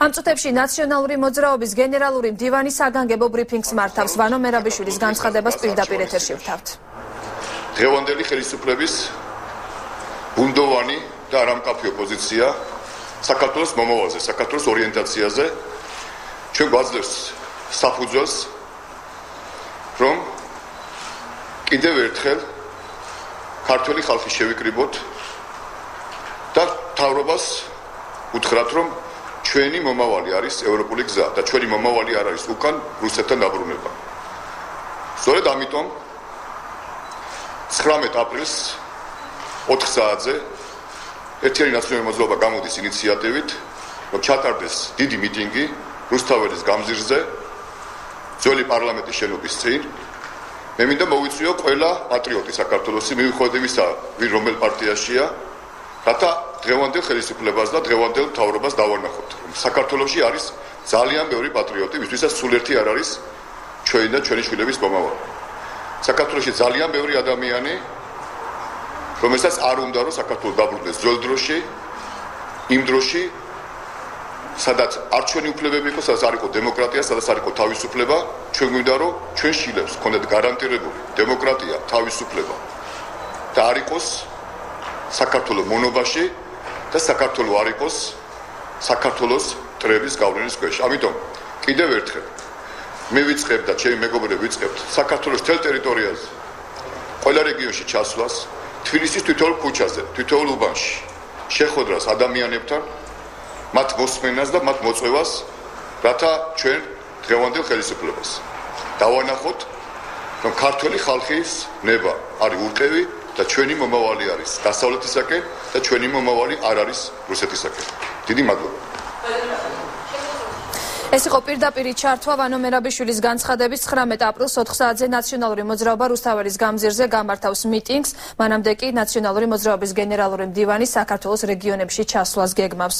ამ წუთებში ნაციონალური მოძრაობის გენერალური მდივანი საგანგებო ბრიფინგს მართავს. ვანო მერაბიშვილის განცხადებას პირდაპირ ეთერში ვთავთ. დღევანდელი ხელისუფლების ბუნდოვანი და არამკაფიო პოზიცია საქართველოს მომავალზე, საქართველოს ორიენტაციაზე ჩვენ გვაძლევს საფუძველს, რომ კიდევ ერთხელ ქართველი ხალხი შევიკრიბოთ და მთავრობას უთხრათ, რომ ჩვენი მომავალი არის ევროპული გზა და ჩვენი მომავალი არ არის უკან რუსეთთან დაბრუნება. სწორედ ამიტომ 19 აპრილს 4 საათზე ერთიანი ნაციონალური მოძრაობა გამოდის ინიციატივით, რომ ჩატარდეს დიდი მიტინგი რუსთაველის გამზირზე, ძველი პარლამენტის შენობის წინ. მე მინდა მოვიწვიო ყველა პატრიოტი საქართველოსი, მიუხედავად იმისა, ვინ რომელ პარტიაშია, რათა დღევანდელ ხელისუფლებას და დღევანდელ მთავრობას დავანახოთ. საქართველოში არის ძალიან ბევრი პატრიოტი, ვისთვისაც სულ ერთი არ არის ჩვენი და ჩვენი შვილების მომავალი. საქართველოში ძალიან ბევრი ადამიანი, რომელსაც არ უნდა რომ საქართველო დაბრუნდეს ძველ დროში, იმ დროში, სადაც არ ჩვენი უფლებები იყო, სადაც არ იყო დემოკრატია, სადაც არ იყო თავისუფლება, ჩვენ გვინდა რომ ჩვენ შვილებს ჰქონდეთ გარანტირებული დემოკრატია, თავისუფლება და არ იყოს საქართველოს მონობაში და საქართველოს არ იყოს საქართველოს მტრების გავლენის ქვეშ. ამიტომ კიდევ ერთხელ მე ვიწყებ და ჩემი მეგობრები ვიწყებთ საქართველოს მთელ ტერიტორიაზე ყველა რეგიონში ჩასვლას, თბილისის თითოეულ ქუჩაზე, თითოეულ უბანში შეხვედრას ადამიანებთან, მათ მოსმენას და მათ მოწვევას, რათა ჩვენ დღევანდელ ხელისუფლებას დავანახოთ, რომ ქართველი ხალხის ნება არის ურყევი და ჩვენი მომავალი არის დასავლეთისაკენ და ჩვენი მომავალი არ არის რუსეთისაკენ. დიდი მადლობა. ეს იყო პირდაპირი ჩართვა ვანო მერაბიშვილის განცხადების 19 აპრილს 4 საათზე ნაციონალური მოძრაობა რუსთაველის გამზირზე გამართავს მიტინგს. მანამდე კი ნაციონალური მოძრაობის გენერალური მდივანი საქართველოს რეგიონებში ჩასვლას გეგმავს.